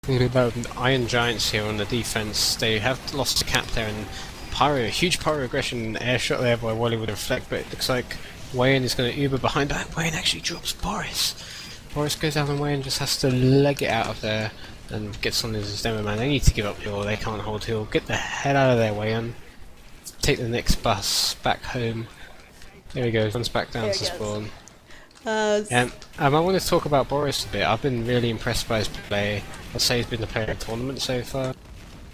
Iron Giants here on the defense. They have lost the cap there, and huge pyro aggression air shot there by Wally with a reflect, but it looks like Wayne is going to Uber behind that. Wayne actually drops Boris. Boris goes down and Wayne just has to leg it out of there and gets on his demo man. They need to give up hill, they can't hold hill. Get the hell out of there, Wayne. Take the next bus back home. There he goes, runs back down to spawn. I want to talk about Boris a bit. I've been really impressed by his play. I'd say he's been the player of the tournament so far.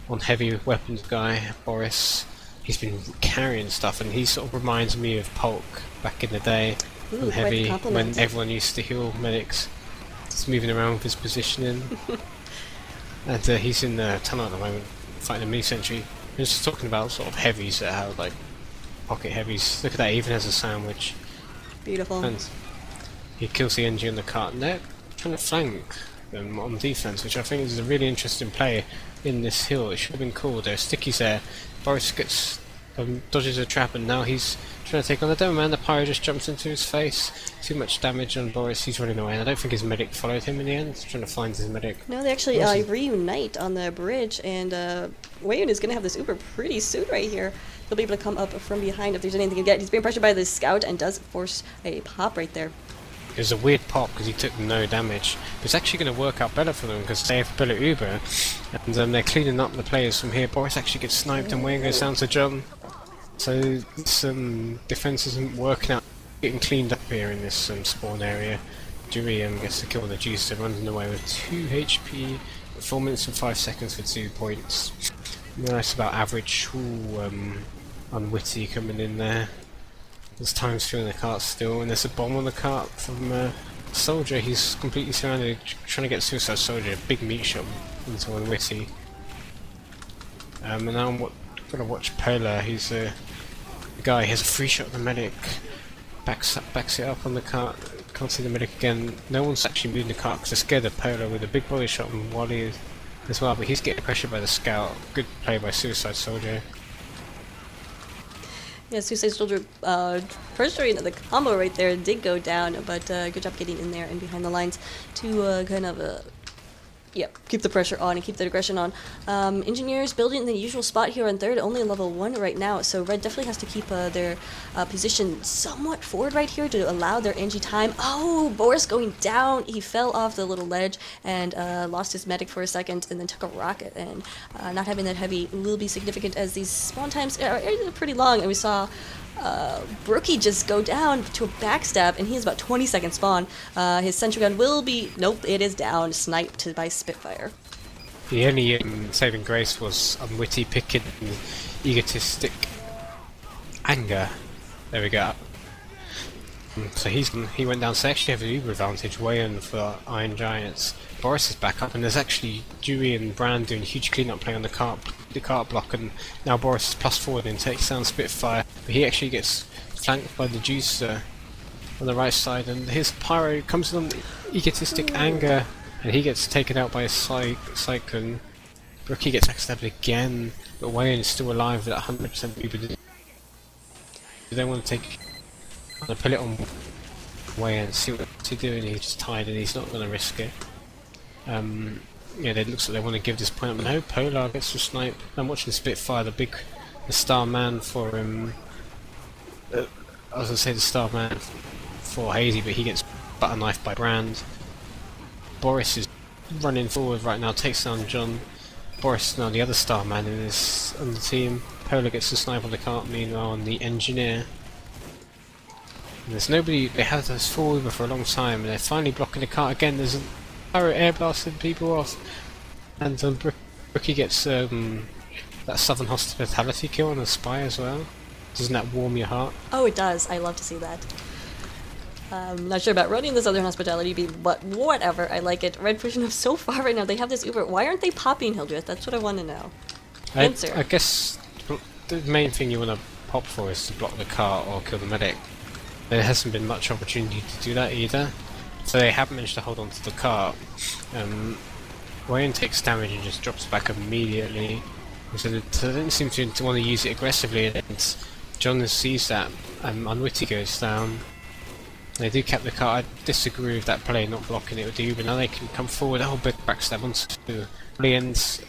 On heavy weapons guy, Boris, he's been carrying stuff, and he sort of reminds me of Polk back in the day. Ooh, on heavy, when everyone used to heal medics. Just moving around with his positioning. And he's in the tunnel at the moment, fighting a mini-sentry. We're just talking about sort of heavies that have like pocket heavies. Look at that, he even has a sandwich. Beautiful. And he kills the NG on the cart, and they're trying to flank them on defense, which I think is a really interesting play in this hill. It should have been cool. There's stickies there. Boris gets dodges a trap, and now he's trying to take on the demo man. The pyro just jumps into his face. Too much damage on Boris. He's running away, and I don't think his medic followed him in the end. He's trying to find his medic. No, they actually reunite on the bridge, and Wayne is going to have this Uber pretty soon right here. He'll be able to come up from behind if there's anything to get. He's being pressured by the scout and does force a pop right there. It was a weird pop because he took no damage. But it's actually going to work out better for them because they have bullet Uber, and they're cleaning up the players from here. Boris actually gets sniped, and Wayne goes down to John. So some defense isn't working out, getting cleaned up here in this spawn area. Dewey gets to kill the juice, so runs away with 2 HP, 4 minutes and 5 seconds for 2 points. Nice about average. Ooh, unwitty coming in there. There's times filling the cart still, and there's a bomb on the cart from Soldier. He's completely surrounded, trying to get Suicide Soldier. Big meat shot into unwitty. And now I'm gonna watch Polar. He's the guy. He has a free shot of the medic. Backs it up on the cart. Can't see the medic again. No one's actually moving the cart because they're scared of Polar with a big body shot on Wally as well. But he's getting pressured by the scout. Good play by Suicide Soldier. Yeah, Suicide Soldier pressuring the combo right there did go down, but good job getting in there and behind the lines to kind of keep the pressure on and keep the aggression on. Engineers building in the usual spot here on third, only level 1 right now, so Red definitely has to keep their position somewhat forward right here to allow their NG time. Oh, Boris going down. He fell off the little ledge and lost his medic for a second and then took a rocket, and not having that heavy will be significant as these spawn times are pretty long, and we saw Brookie just go down to a backstab, and he has about 20 seconds spawn. His sentry gun will be, nope, it is down, sniped by Spitfire. The only saving grace was unwitty picking egotistic anger. There we go. So he went down, so they actually have an Uber advantage way in for Iron Giants. Boris is back up, and there's actually Dewey and Brand doing a huge cleanup play on the cart block, and now Boris is plus forward and takes down Spitfire, but he actually gets flanked by the Juicer on the right side, and his pyro comes on egotistic anger, and he gets taken out by a Cyclone. Brookie gets backstabbed again, but Wayne is still alive with 100% Uber. Do they want to take... I'm going to put it on Wayne and see what he's doing. He's just tired and he's not going to risk it. Yeah, it looks like they want to give this point up. No, Polar gets to snipe. I'm watching Spitfire, the star man for I was going to say the star man for Hazy, but he gets butter knifed by Brand. Boris is running forward right now, takes down John. Boris is now the other star man on the team. Polar gets to snipe on the cart, meanwhile on the engineer. And there's nobody. They had this full Uber for a long time, and they're finally blocking the cart again. There's a pyro air blasting people off, and Brookie gets that Southern Hospitality kill on a spy as well. Doesn't that warm your heart? Oh, it does. I love to see that. Not sure about running the Southern Hospitality, but whatever. I like it. Red pushing up so far right now. They have this Uber. Why aren't they popping Hildreth? That's what I want to know. Answer. I guess the main thing you want to pop for is to block the cart or kill the medic. There hasn't been much opportunity to do that either, so they haven't managed to hold on to the cart. Wayne takes damage and just drops back immediately, so they don't seem to want to use it aggressively, and John sees that. Unwitty goes down. They do cap the car. I disagree with that play not blocking it with the Uber. Now they can come forward. Oh, big backstab onto Lian's.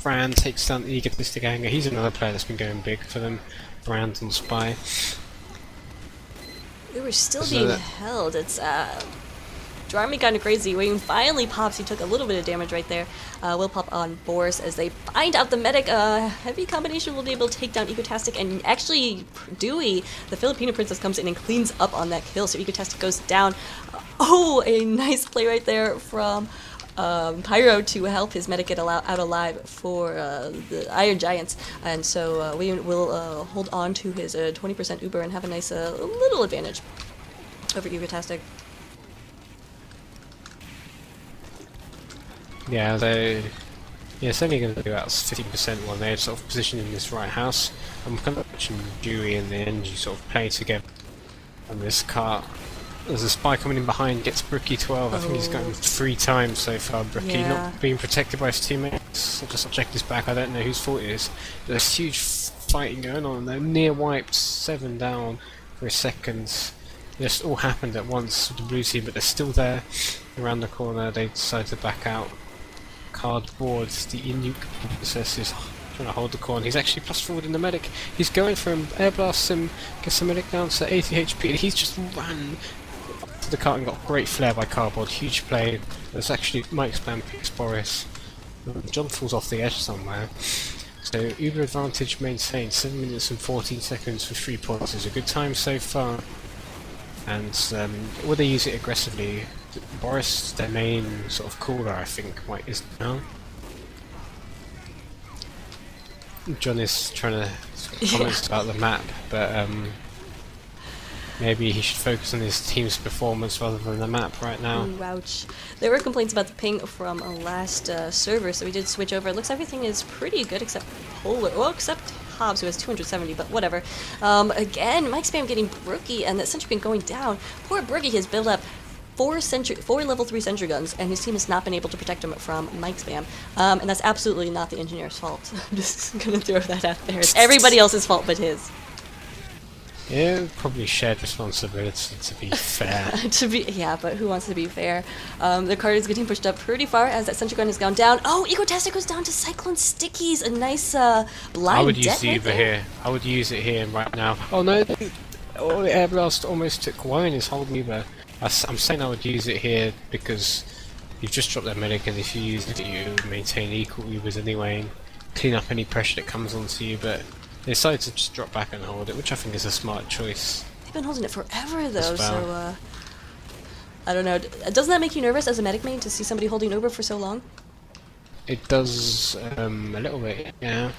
Brand takes down the egotistic anger. He's another player that's been going big for them. Brand on Spy. We were still being held. It's driving me kind of crazy. When he finally pops, he took a little bit of damage right there. Will pop on Boris as they find out the medic. Heavy combination will be able to take down Egotastic, and actually Dewey, the Filipino princess, comes in and cleans up on that kill, so Egotastic goes down. Oh, a nice play right there from Pyro to help his medic get out alive for the Iron Giants, and so we will hold on to his 20% Uber and have a nice little advantage over Egotastic. Yeah, it's only going to be about 15% when they're sort of positioned in this right house. I'm kind of watching Dewey and the Engie sort of play together on this car. There's a Spy coming in behind, gets Brookie 12. I think he's gotten 3 times so far. Brookie not being protected by his teammates. I'll just check his back. I don't know whose fault it is. There's huge fighting going on. They're near wiped, 7 down for a second. This all happened at once with the blue team, but they're still there. Around the corner, they decide to back out. Cardboard, the Inuk princess is trying to hold the corner. He's actually plus forward in the medic. He's going for him, air blasts him, gets the medic down to 80 HP, and he's just ran to the car and got a great flare by Cardboard. Huge play. There's actually Mike's plan picks Boris. John falls off the edge somewhere. So Uber advantage maintained. 7 minutes and 14 seconds for 3 points is a good time so far. And will they use it aggressively? Boris, their main sort of caller, I think, is now. John is trying to comment about the map, but maybe he should focus on his team's performance rather than the map right now. Ooh, ouch. There were complaints about the ping from last server, so we did switch over. It looks everything is pretty good except Polar. Well, except Hobbs, who has 270, but whatever. Again, Mike Spam getting Brookie, and that sentry gun going down. Poor Brookie has built up 4 level 3 sentry guns, and his team has not been able to protect him from Mike Spam. And that's absolutely not the engineer's fault. I'm just gonna throw that out there. It's everybody else's fault but his. Yeah, probably shared responsibility, to be fair. Yeah, but who wants to be fair? The card is getting pushed up pretty far as that sentry gun has gone down. Oh, Egotastic goes down to Cyclone Stickies. A nice blind I would use the right Uber there. here. I would use it here right now. Oh no! Oh, the air blast almost took one his whole Uber. I'm saying I would use it here because you've just dropped that medic, and if you use it, you maintain equal Ubers anyway, and clean up any pressure that comes onto you. But they decided to just drop back and hold it, which I think is a smart choice. They've been holding it forever though, so I don't know. Doesn't that make you nervous as a medic main to see somebody holding Uber for so long? It does a little bit, yeah.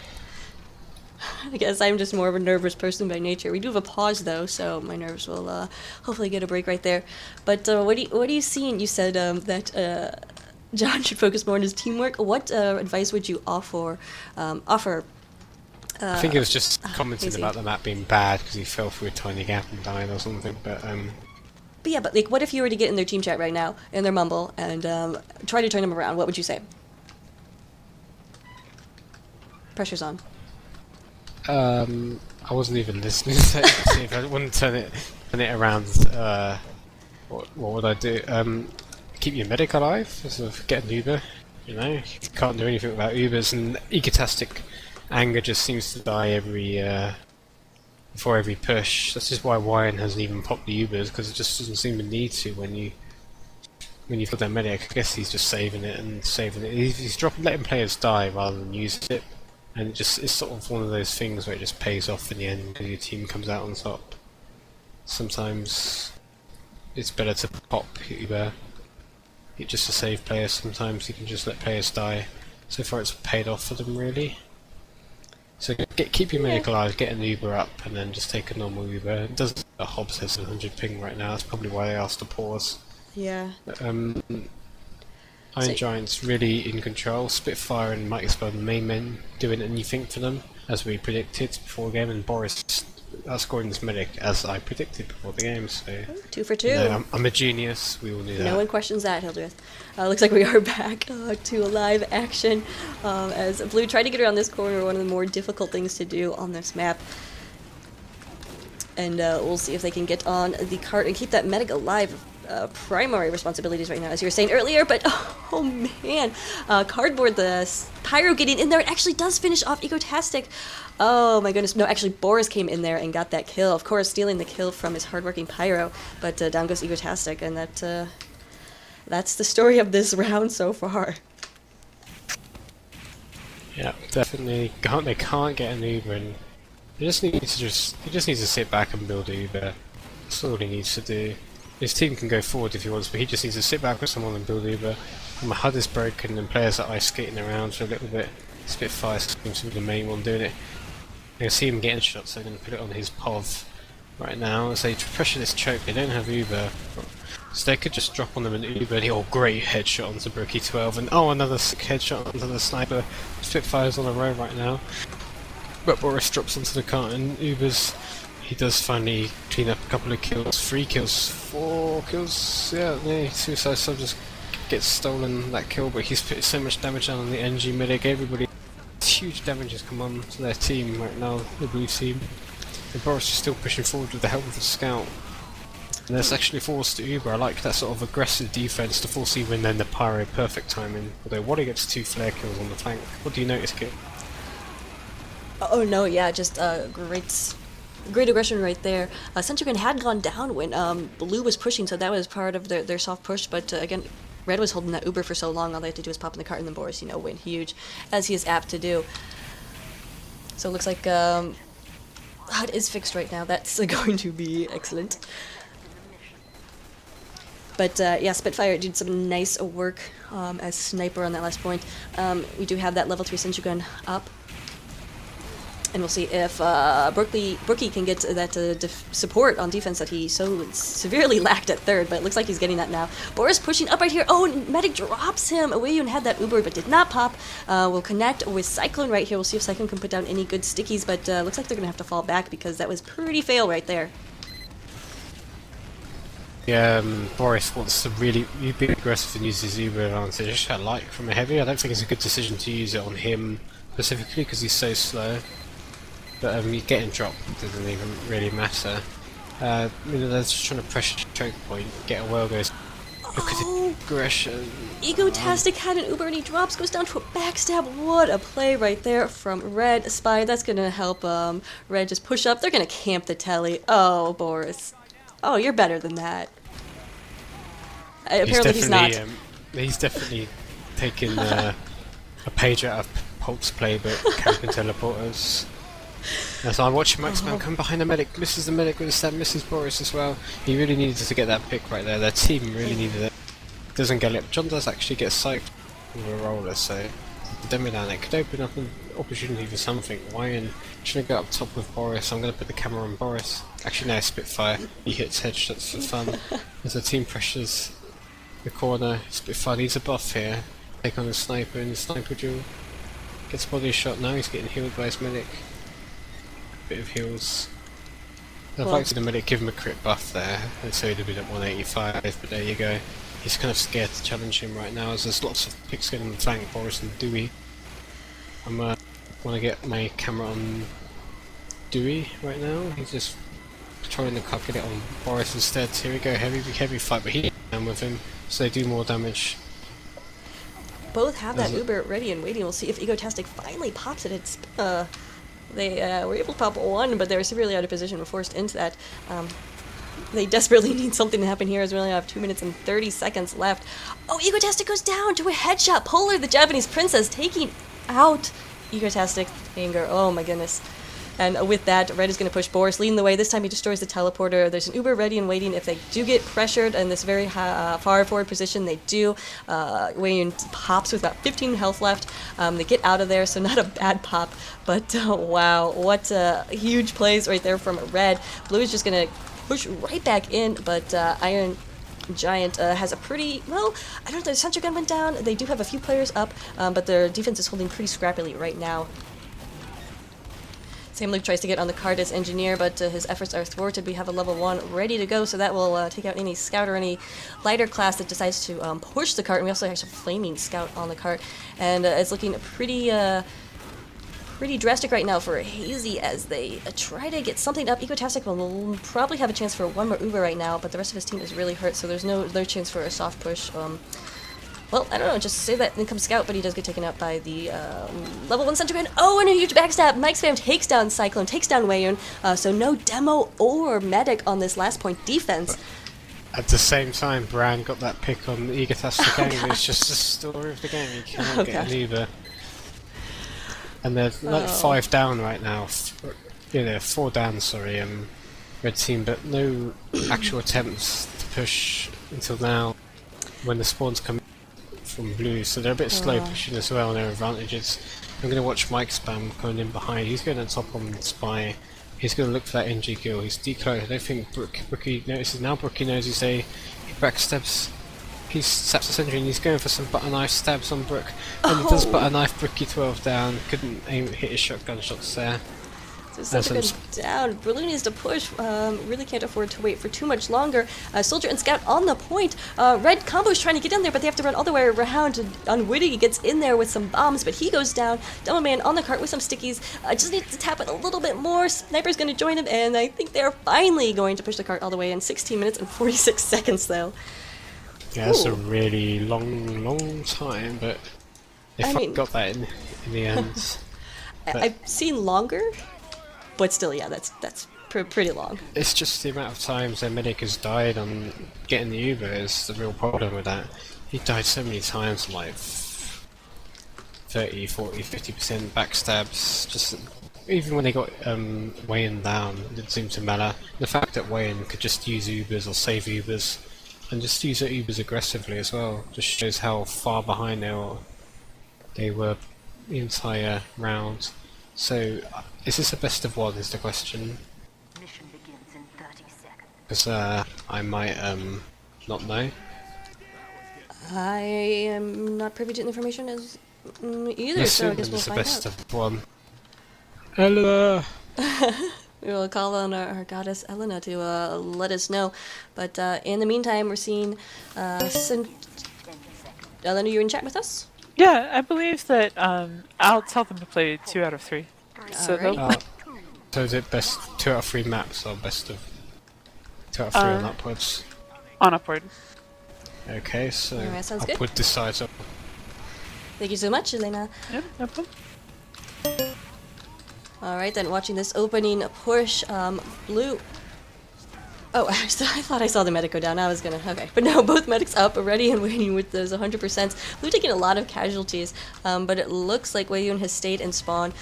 I guess I'm just more of a nervous person by nature. We do have a pause though, so my nerves will hopefully get a break right there. But what are you seeing? You said that John should focus more on his teamwork. What advice would you offer? I think it was just commenting Hazy. about the map being bad because he fell through a tiny gap and died or something. But yeah, but like, what if you were to get in their team chat right now, in their mumble, and try to turn them around? What would you say? Pressure's on. I wasn't even listening to it. See if I wouldn't turn it around. What would I do? Keep your medic alive, sort of get an Uber. You know, you can't do anything without Ubers, and egotastic anger just seems to die before every push. That's just why Wyan hasn't even popped the Ubers, because it just doesn't seem to need to when you've got that medic. I guess he's just saving it. He's letting players die rather than use it. And it's sort of one of those things where it just pays off in the end because your team comes out on top. Sometimes it's better to pop Uber just to save players. Sometimes you can just let players die. So far it's paid off for them really. So keep your medic alive, get an Uber up, and then just take a normal Uber. It doesn't. Hobbs has 100 ping right now. That's probably why they asked to pause. Yeah. But, Iron Giants really in control. Spitfire and Mike Spell, the main men, doing anything for them, as we predicted before the game, and Boris outscoring this medic as I predicted before the game. So 2 for 2. you know, I'm a genius. We all knew that. No one questions that, Hildreth. Looks like we are back to live action as Blue tried to get around this corner, one of the more difficult things to do on this map. And we'll see if they can get on the cart and keep that medic alive. Primary responsibilities right now, as you were saying earlier, but oh man, Cardboard, the Pyro getting in there, it actually does finish off Egotastic. Oh my goodness, no, actually Boris came in there and got that kill, of course stealing the kill from his hardworking Pyro, but down goes Egotastic, and that's the story of this round so far. Yeah, definitely. They can't get an Uber, and he just needs to sit back and build Uber. That's all he needs to do. His team can go forward if he wants, but he just needs to sit back with someone and build Uber. And my HUD is broken, and players are ice skating around for a little bit. Spitfire seems to be the main one doing it. You can see him getting shots, so they're going to put it on his POV right now. As they pressure this choke, they don't have Uber. So they could just drop on them an Uber, and great headshot onto Brookie 12, and another sick headshot onto the sniper. Spitfire's on a row right now. But Boris drops onto the cart, and Uber's... He does finally clean up a couple of kills, 3 kills, 4 kills, yeah, Suicide Sub just gets stolen that kill, but he's put so much damage down on the NG medic, everybody, huge damage has come on to their team right now, the blue team, and Boris is still pushing forward with the help of the scout, and that's actually forced to Uber. I like that sort of aggressive defense to force Uber and then the Pyro, perfect timing, although Wally gets 2 flare kills on the flank. What do you notice, Kit? Oh no, yeah, just great aggression right there. Sentinel had gone down when Blue was pushing, so that was part of their soft push, but again, Red was holding that Uber for so long, all they had to do was pop in the cart and then Boris, went huge, as he is apt to do. So it looks like HUD is fixed right now, that's going to be excellent. But yeah, Spitfire did some nice work as sniper on that last point. We do have that level 3 sentry gun up. And we'll see if Brookie can get that support on defense that he so severely lacked at third, but it looks like he's getting that now. Boris pushing up right here. Oh, and Medic drops him. Away and had that Uber, but did not pop. We'll connect with Cyclone right here. We'll see if Cyclone can put down any good stickies, but looks like they're going to have to fall back because that was pretty fail right there. Yeah, Boris wants to really be aggressive and use his Uber advantage. Just had light from a heavy. I don't think it's a good decision to use it on him specifically because he's so slow. But getting dropped doesn't even really matter. They're just trying to pressure choke point, get a well goes. Look at the aggression. Egotastic had an Uber and he drops, goes down to a backstab. What a play right there from Red. Spy, that's gonna help Red just push up. They're gonna camp the telly. Oh, Boris. Oh, you're better than that. Apparently he's not. He's definitely taken a page out of Pulp's playbook, camping teleporters. As I watch Maxman come behind the medic, misses the medic with a stab, misses Boris as well. He really needed to get that pick right there. Their team really needed it. Doesn't get it. John does actually get psyched with a roller, so the demo down there could open up an opportunity for something. Wyan trying to go up top with Boris. I'm going to put the camera on Boris. Actually, no, Spitfire. He hits headshots for fun. As the team pressures the corner, Spitfire needs a buff here. Take on the sniper in the sniper duel. Gets body shot now. He's getting healed by his medic. Bit of heals. I'd like to see the medic give him a crit buff there, and so he'd have been at 185, but there you go. He's kind of scared to challenge him right now, as there's lots of picks going on the flank, Boris and Dewey. I want to get my camera on Dewey right now. He's just trying to get it on Boris instead. Here we go, heavy fight, but he's down with him, so they do more damage. Both have that Uber ready and waiting. We'll see if Egotastic finally pops it. It's They were able to pop one, but they were severely out of position. Were forced into that. They desperately need something to happen here as we only have 2 minutes and 30 seconds left. Oh, Egotastic goes down to a headshot. Polar, the Japanese princess, taking out Egotastic. Anger. Oh my goodness. And with that, Red is going to push Boris, leading the way. This time he destroys the teleporter. There's an Uber ready and waiting. If they do get pressured in this very far forward position, they do. Wayne pops with about 15 health left. They get out of there, so not a bad pop. But wow, what huge plays right there from Red. Blue is just going to push right back in, but Iron Giant has a pretty, well, I don't know, the sentry gun went down. They do have a few players up, but their defense is holding pretty scrappily right now. Sam Luke tries to get on the card as engineer, but his efforts are thwarted. We have a level 1 ready to go, so that will take out any scout or any lighter class that decides to push the cart. And we also have a flaming scout on the cart, and it's looking pretty pretty drastic right now for Hazy as they try to get something up. Egotastic will probably have a chance for one more Uber right now, but the rest of his team is really hurt, so there's no chance for a soft push. Well, I don't know, just say that, then comes Scout, but he does get taken out by the level 1 Sentry Gun. Oh, and a huge backstab! Mike Spam takes down Cyclone, takes down Wayun, so no Demo or Medic on this last point defense. At the same time, Bran got that pick on the Egotastic Anger. It's just the story of the game, you cannot get an Uber. And they're like 5 down right now. Yeah, they're 4 down, sorry, red team, but no actual attempts to push until now when the spawns come from blue, so they're a bit slow pushing as well on their advantages. I'm going to watch Mike Spam coming in behind. He's going on top on the Spy. He's going to look for that NG kill. He's declared. I don't think Brookie notices now. Brookie knows he backstabs. He saps the sentry and he's going for some butter knife stabs on Brook. And he does butter knife Brookie 12 down. Couldn't hit his shotgun shots there. So Soldier down. Blue needs to push. Really can't afford to wait for too much longer. Soldier and Scout on the point. Red combo's trying to get in there, but they have to run all the way around. Unwitty gets in there with some bombs, but he goes down. Demo Man on the cart with some stickies. Just needs to tap it a little bit more. Sniper's going to join him, and I think they're finally going to push the cart all the way in 16 minutes and 46 seconds, though. Yeah, that's a really long time, but they got that in the end. I've seen longer. But still, yeah, that's pretty long. It's just the amount of times their medic has died on getting the Uber is the real problem with that. He died so many times, like 30, 40, 50% backstabs. Just even when they got Wayne down, it didn't seem to matter. The fact that Wayne could just use Ubers or save Ubers and just use their Ubers aggressively as well just shows how far behind they were the entire round. So, is this a best of one is the question? Mission begins in 30 seconds. Because I might not know. I am not privy to information as either, Yes, so I guess we'll it's a find best out. of one. Hello. We will call on our goddess Elena to let us know. But in the meantime, we're seeing Elena, you in chat with us? Yeah, I believe that I'll tell them to play 2 out of 3. So they'll So is it best 2 out of 3 maps or best of 2 out of 3 and upwards? on upward. Okay, so Alright, sounds good. upward decides up. Thank you so much, Elena. Yep, no problem. Alright, then watching this opening push, blue. Oh, I thought I saw the medic go down. I was gonna. Okay. But no, both medics up, ready and waiting with those 100%. Blue taking a lot of casualties, but it looks like Wayun has stayed in spawn,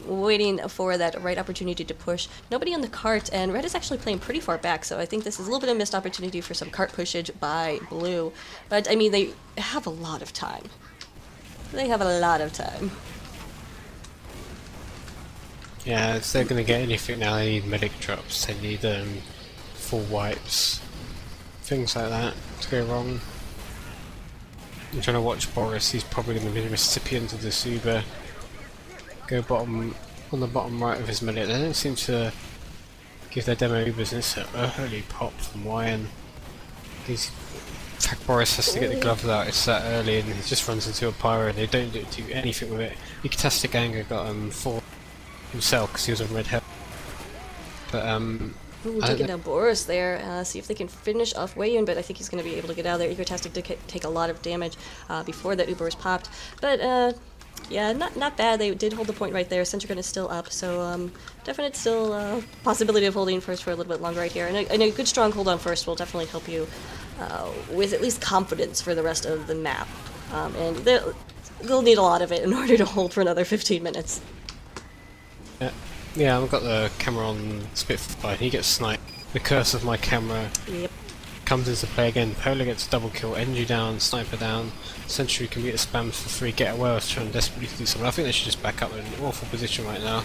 waiting for that right opportunity to push. Nobody on the cart, and Red is actually playing pretty far back, so I think this is a little bit of missed opportunity for some cart pushage by Blue. But, I mean, they have a lot of time. They have a lot of time. Yeah, if they're gonna get anything now, they need medic drops, they need full wipes, things like that to go wrong. I'm trying to watch Boris, he's probably going to be the recipient of this Uber. Go bottom, on the bottom right of his medic. They don't seem to give their demo Ubers, and it's an early pop from Wyan. In fact, Boris has to get the gloves out, it's that early, and he just runs into a pyro and they don't do anything with it. Egotastic Anger got 4 himself because he was on red hell. But Ooh, taking down Boris there, see if they can finish off Wayun, but I think he's going to be able to get out of there. Egotastic did take a lot of damage before that Uber was popped. But, yeah, not bad. They did hold the point right there. Sentry Gun is still up, so definite still possibility of holding first for a little bit longer right here. And a good strong hold on first will definitely help you with at least confidence for the rest of the map. And they'll need a lot of it in order to hold for another 15 minutes. yeah, I've got the camera on Spitfire, he gets sniped. The curse of my camera comes into play again. Polar gets double kill, NG down, Sniper down, Sentry computer spams for free, Get Away was trying desperately to do something. I think they should just back up in an awful position right now.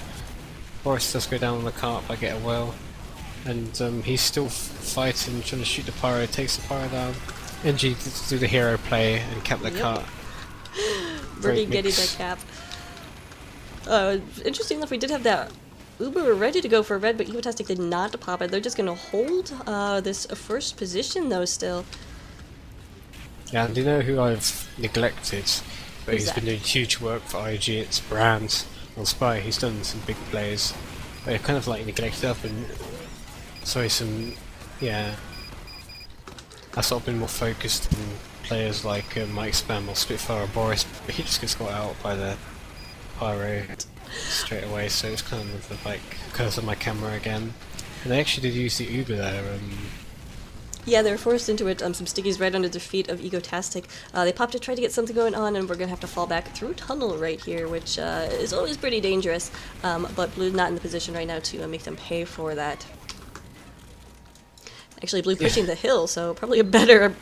Boris does go down on the cart by Get Away, and he's still fighting, trying to shoot the pyro, takes the pyro down. NG to do the hero play and cap the cart. Birdie getting that cap. Interesting enough, we did have that Uber were ready to go for red, but Egotastic did not pop it. They're just going to hold this first position, though, still. Yeah, and do you know who I've neglected? But he's been doing huge work for IG, it's Brand. on Spy. He's done some big plays. They're kind of like neglected up and yeah. I've sort of been more focused on players like Mike Spam or Spitfire or Boris, but he just gets got out by the pyro straight away, so it's kind of like curse on my camera again. And they actually did use the Uber there. Yeah, they were forced into it. Some stickies right under the feet of Egotastic. They popped to try to get something going on, and we're going to have to fall back through tunnel right here, which is always pretty dangerous. But Blue's not in the position right now to make them pay for that. Actually, Blue pushing the hill, so probably a better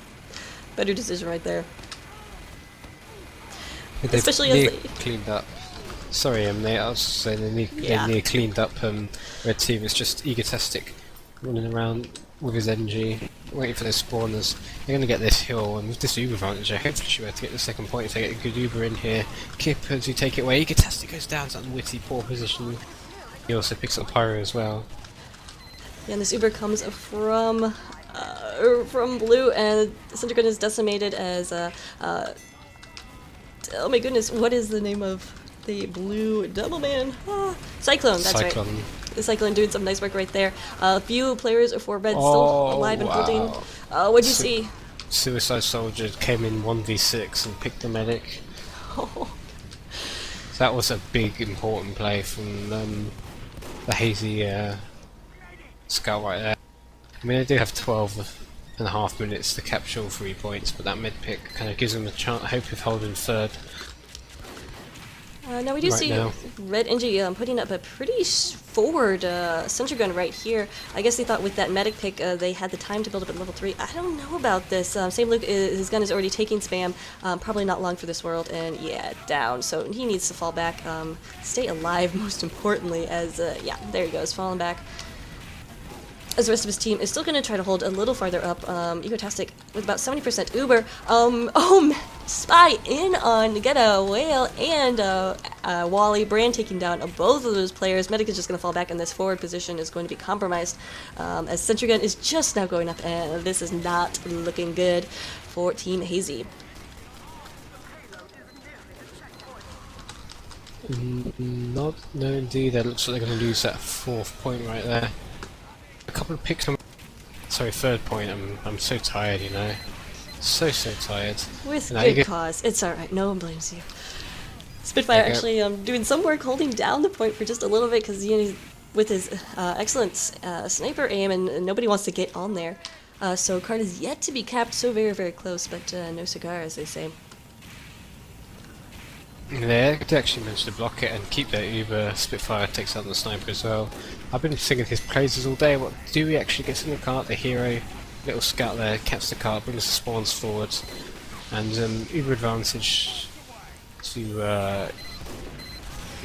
decision right there. Especially as they cleaned up. Sorry, I was saying they near cleaned up red team. It's just Egotastic running around with his NG, waiting for their spawners. They're going to get this hill, and with this Uber advantage, I hopefully should be able to get the second point if they get a good Uber in here. Kip to take it away. Egotastic goes down to unwitty, poor position. He also picks up Pyro as well. Yeah, and this Uber comes from Blue, and Syndergun is decimated as oh my goodness, what is the name of the Blue double man? Cyclone, that's right. The Cyclone doing some nice work right there. A few players for Red still alive and holding. What'd you see? Suicide Soldier came in 1v6 and picked the medic. That was a big important play from the Hazy scout right there. I mean, they do have 12.5 minutes to capture all 3 points, but that mid pick kind of gives them a chance, hope of holding third. Now we do see Red NG putting up a pretty forward sentry gun right here. I guess they thought with that medic pick they had the time to build up at level 3. I don't know about this. Same Luke, his gun is already taking spam. Probably not long for this world, and yeah, down. So he needs to fall back, stay alive most importantly, as yeah, there he goes, falling back. As the rest of his team is still going to try to hold a little farther up. Egotastic with about 70% Uber. Spy in on Get a Whale and Wally. Brand taking down both of those players. Medic is just going to fall back, and this forward position is going to be compromised. As Sentry Gun is just now going up, and this is not looking good for Team Hazy. No, indeed. That looks like they're going to lose that 4th point right there. A couple of picks on... Sorry, 3rd point. I'm so tired, you know. So tired. With good cause. It's alright, no one blames you. Spitfire actually doing some work holding down the point for just a little bit, because with his excellent sniper aim, and nobody wants to get on there. So card is yet to be capped, so very close, but no cigar, as they say. They actually managed to block it and keep their Uber. Spitfire takes out the sniper as well. I've been singing his praises all day. What do we actually get in the cart? The hero, little scout there, caps the cart, brings the spawns forward, and Uber advantage to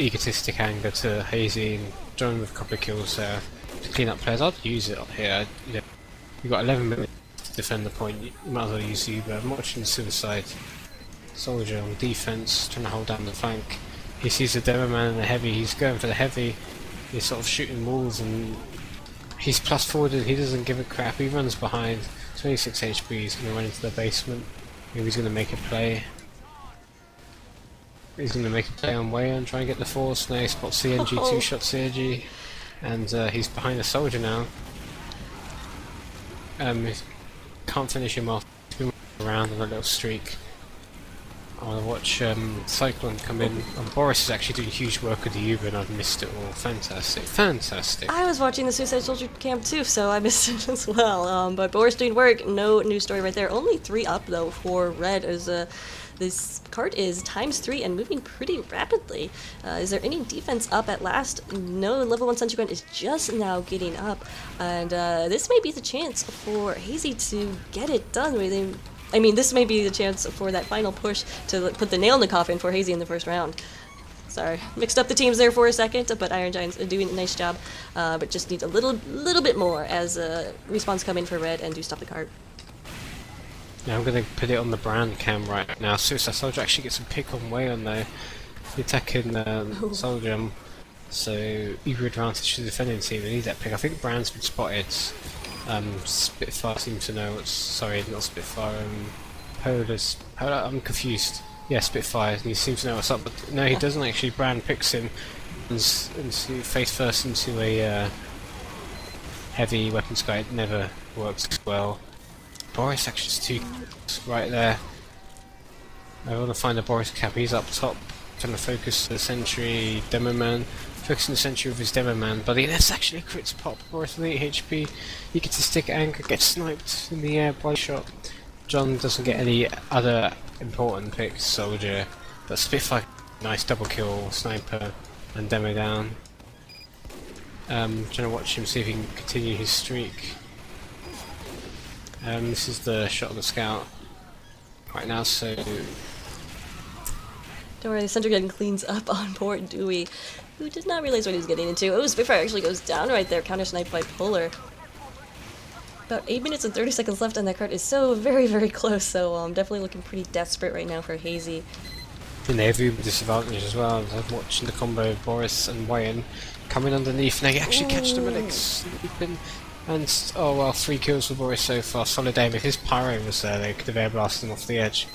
Egotistic Anger to Hazy, and join with a couple of kills there to clean up players. I'd use it up here. You know, you've got 11 minutes to defend the point. You might as well use Uber. I'm watching Suicide Soldier on defense, trying to hold down the flank. He sees the demo man and the heavy, he's going for the heavy. He's sort of shooting walls, and he's plus forwarded, he doesn't give a crap, he runs behind. 26 HP, he's going to run into the basement. Maybe he's going to make a play. He's going to make a play on way and try and get the force. Now he spots CNG, 2-shot CNG, and he's behind the soldier now. Can't finish him off, he's been around on a little streak. I want to watch Cyclone come in. Boris is actually doing huge work with the Uber, and I've missed it all. Fantastic. I was watching the Suicide Soldier camp too, so I missed it as well. But Boris doing work, no new story right there. Only 3 up though for Red, as this card is ×3 and moving pretty rapidly. Is there any defense up at last? No, level 1 Sentry Gun is just now getting up, and this may be the chance for Hazy to get it done. This may be the chance for that final push to put the nail in the coffin for Hazy in the first round. Sorry, mixed up the teams there for a second, but Iron Giants are doing a nice job, but just need a little bit more as respawns come in for Red and do stop the card. Now I'm going to put it on the brand cam right now. Suicide Soldier actually gets a pick on way on though. The attacking Soldier, so Uber advantage to the defending team. They need that pick. I think Brand's been spotted. Spitfire seems to know what's... Sorry, not Spitfire. Polar, I'm confused. Yeah, Spitfire, and he seems to know what's up, but no, he doesn't actually. Brand picks him into face first into a heavy weapons guy. It never works well. Boris actually is too right there. I want to find the Boris cap. He's up top, trying to focus the sentry demo man. Focusing the sentry with his demo man, but that's actually a crits pop. Boris with 8 HP. Egotistic anger gets sniped in the air by shot. John doesn't get any other important picks. Soldier, but Spitfire, nice double kill, sniper, and demo down. Trying to watch him see if he can continue his streak. This is the shot of the scout right now, so Don't worry, the Sentry Gun cleans up on poor Dewey, who did not realize what he was getting into. Oh, Spitfire actually goes down right there, counter-sniped by Polar. About 8 minutes and 30 seconds left, and that card is so very, very close, so definitely looking pretty desperate right now for Hazy. and they have Uber disadvantage as well. I'm watching the combo of Boris and Wayne coming underneath, and they actually catch the medics sleeping. And oh well, 3 kills for Boris so far. Solid aim. If his pyro was there, they could have air blasted him off the edge.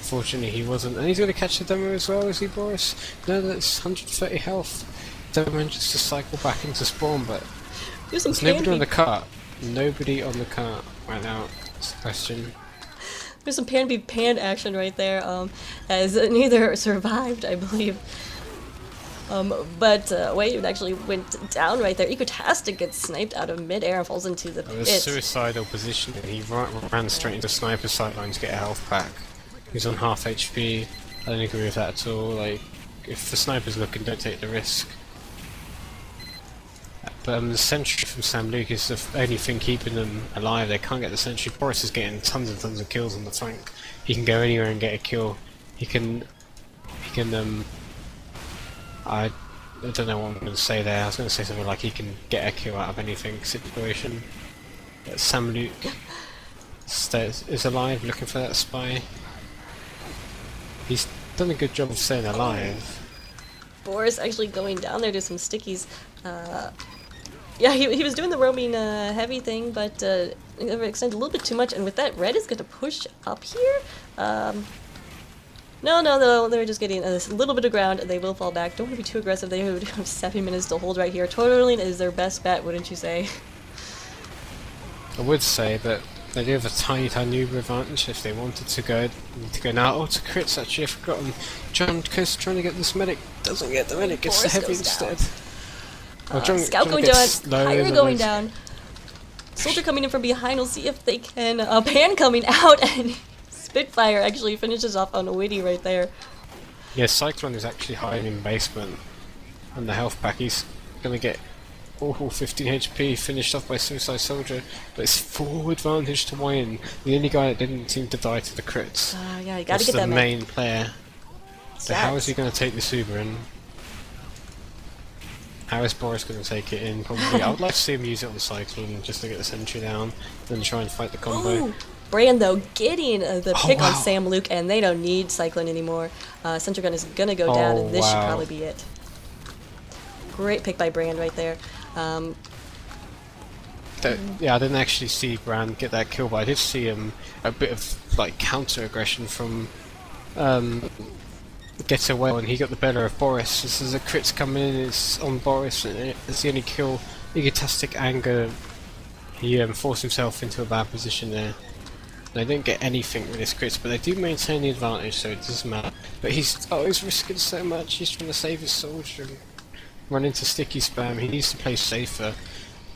Fortunately, he wasn't, and he's going to catch the demo as well. Is he, Boris? No, that's 130 health. Demo manages to cycle back into spawn, but there's nobody on the cart. Nobody on the cart right now. That's the question. There's some pan be pan action right there, as neither survived, I believe. But Wade actually went down right there. Ecotastic gets sniped out of midair and falls into the It was pit. suicidal position, and he ran straight into sniper sideline to get a health pack. He's on half HP. I don't agree with that at all. Like, if the sniper's looking, don't take the risk. But the sentry from Sam Luke is the only thing keeping them alive. They can't get the sentry. Boris is getting tons and tons of kills on the flank. He can go anywhere and get a kill. He can I don't know what I'm going to say there. I was going to say something like he can get a kill out of anything situation. But Sam Luke is alive, looking for that spy. He's done a good job of staying alive. Boris actually going down there to some stickies. Yeah, he was doing the roaming heavy thing, but he extended a little bit too much, and with that, Red is going to push up here. No, they're just getting a little bit of ground, and they will fall back. Don't want to be too aggressive. They have 7 minutes to hold right here. Totaling is their best bet, wouldn't you say? I would say that they do have a tiny Uber advantage if they wanted to go now. Oh, to crits actually, I've forgotten. John goes trying to get this medic, doesn't get the medic, gets the heavy instead. Scout going down, Pyre going down. Soldier coming in from behind, we'll see if they can, Pan coming out, and Spitfire actually finishes off on a Witty right there. Yeah, Cyclone is actually hiding in basement, and the health pack, he's gonna get awful 15 HP, finished off by Suicide Soldier, but it's full advantage to Wayne, the only guy that didn't seem to die to the crits. Yeah, you gotta get that the main player. So Stats. how is he gonna take this Uber in? How is Boris going to take it in? Probably. I would like to see him use it on Cyclone just to get the sentry down, then try and fight the combo. Ooh, Brando getting the pick wow. on Sam Luke, and they don't need Cyclone anymore. Sentry Gun is gonna go down, and this should wow. probably be it. Great pick by Brand right there. Yeah, I didn't actually see Brand get that kill, but I did see a bit of like counter aggression from Get Away when he got the better of Boris. This is a crits coming in, it's on Boris, and it's the only kill. Egotastic anger, he forced himself into a bad position there. They don't get anything with his crits, but they do maintain the advantage, so it doesn't matter. But he's risking so much, he's trying to save his soldier and run into sticky spam. He needs to play safer.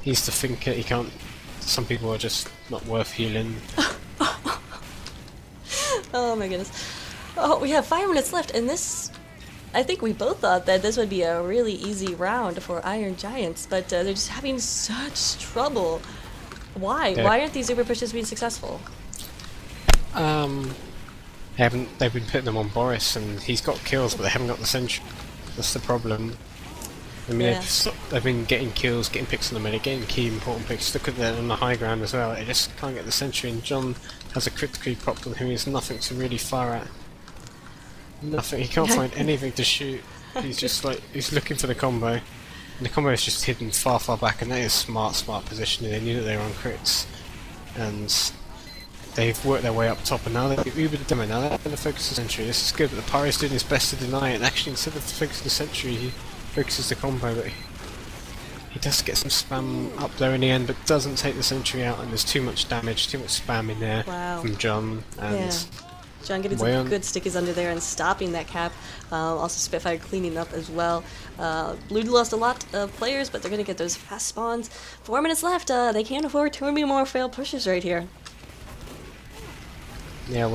He needs to think it, he can't. Some people are just not worth healing. Oh my goodness. Oh, we have 5 minutes left, and this... I think we both thought that this would be a really easy round for Iron Giants, but they're just having such trouble. Why? Yeah. Why aren't these Uber pushes being successful? They've been putting them on Boris, and he's got kills, but they haven't got the sentry. That's the problem. I mean, Yeah. they've been getting kills, getting picks on the minute, getting key important picks. Look at that on the high ground as well. They just can't get the sentry, and John has a critically propped on him. He has nothing to really fire at. Nothing. He can't find anything to shoot. He's just like he's looking for the combo, and the combo is just hidden far back, and that is smart positioning. They knew that they were on crits, and they've worked their way up top, and now they've Uber the demo. Now they're going to focus the sentry. This is good, but the Pyro's doing his best to deny it. And actually, instead of focusing the sentry, he focuses the combo. But he does get some spam up there in the end, but doesn't take the sentry out. And there's too much damage, too much spam in there from John. And Yeah. John getting some good stickies under there and stopping that cap. Also Spitfire cleaning up as well. Blue lost a lot of players, but they're going to get those fast spawns. 4 minutes left. They can't afford too many more failed pushes right here. Yeah,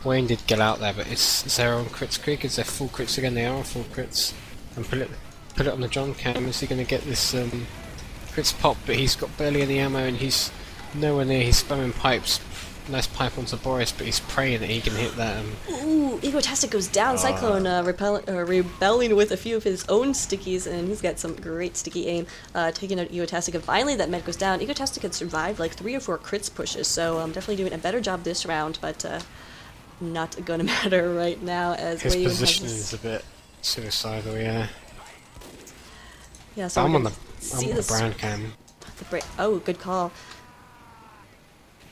Wayne did get out there, but is there on crits quick? Is there full crits again? They are on full crits. And put it on the John cam. Is he going to get this crits pop? But he's got barely any ammo, and he's nowhere near. He's spamming pipes. Nice pipe onto Boris, but he's praying that he can hit that. Ooh, Egotastic goes down. Cyclone rebelling with a few of his own stickies, and he's got some great sticky aim, taking out Egotastic. And finally, that med goes down. Egotastic had survived like 3 or 4 crits pushes, so definitely doing a better job this round, but not gonna matter right now as his Wayne positioning is a bit suicidal. Yeah. Yeah. So I'm on the brown cam. Oh, good call.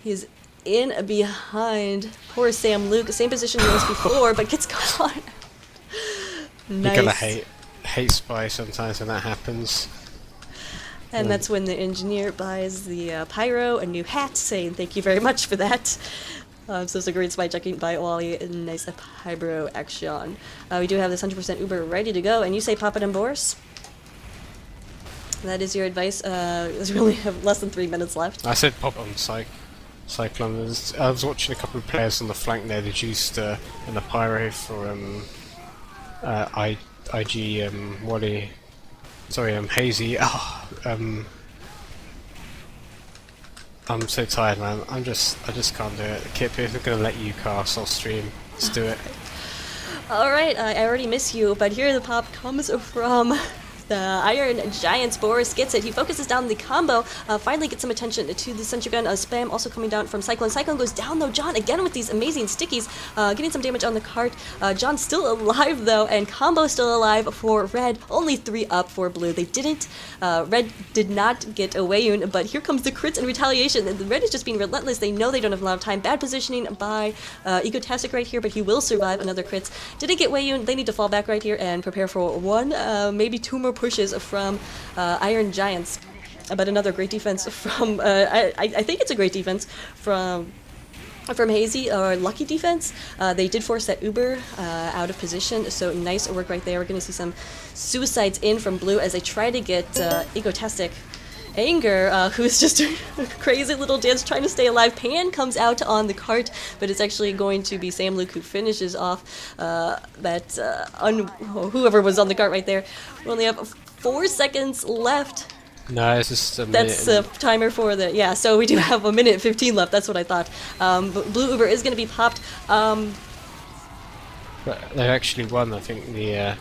He's in behind poor Sam Luke, same position he was before, but gets caught. Nice. You gotta hate Spy sometimes when that happens. And that's when the engineer buys the pyro a new hat, saying thank you very much for that. So it's a great spy checking by Wally, and nice pyro action. We do have this 100% Uber ready to go, and you say pop it in Boris? That is your advice. We only have less than 3 minutes left. I said pop on Cyclone. I was watching a couple of players on the flank there, the Juiced and the Pyro for IG Wally. Sorry, Hazy. Oh, I'm so tired, man. I just can't do it. Kip, if I'm gonna let you cast, I'll stream. Let's do it. Alright, I already miss you, but here the pop comes from the Iron Giants. Boris gets it. He focuses down the combo, finally gets some attention to the sentry gun. Spam also coming down from Cyclone. Cyclone goes down though. John again with these amazing stickies, getting some damage on the cart. John's still alive though, and combo still alive for Red. Only 3 up for Blue. They didn't. Red did not get away, but here comes the crits and retaliation. And the Red is just being relentless. They know they don't have a lot of time. Bad positioning by Egotastic right here, but he will survive another crits. Didn't get Wayun. They need to fall back right here and prepare for 1, maybe 2 more pushes from Iron Giants. But another great defense from I think it's a great defense from Hazy, or lucky defense. They did force that Uber out of position, so nice work right there. We're going to see some suicides in from Blue as they try to get Egotastic. Anger, who's just doing a crazy little dance trying to stay alive. Pan comes out on the cart, but it's actually going to be Sam Luke who finishes off whoever was on the cart right there. We only have 4 seconds left. No, it's just a minute. That's the timer for the... Yeah, so we do have 1 minute 15 left. That's what I thought. But Blue Uber is going to be popped. But they actually won, I think, the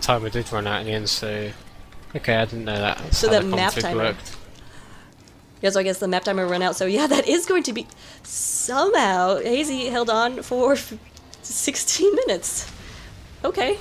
timer did run out in the end, so... Okay, I didn't know that. That's so how that the map config timer worked. Yeah, so I guess the map timer ran out. So yeah, that is going to be... Somehow, Hazy held on for 16 minutes. Okay.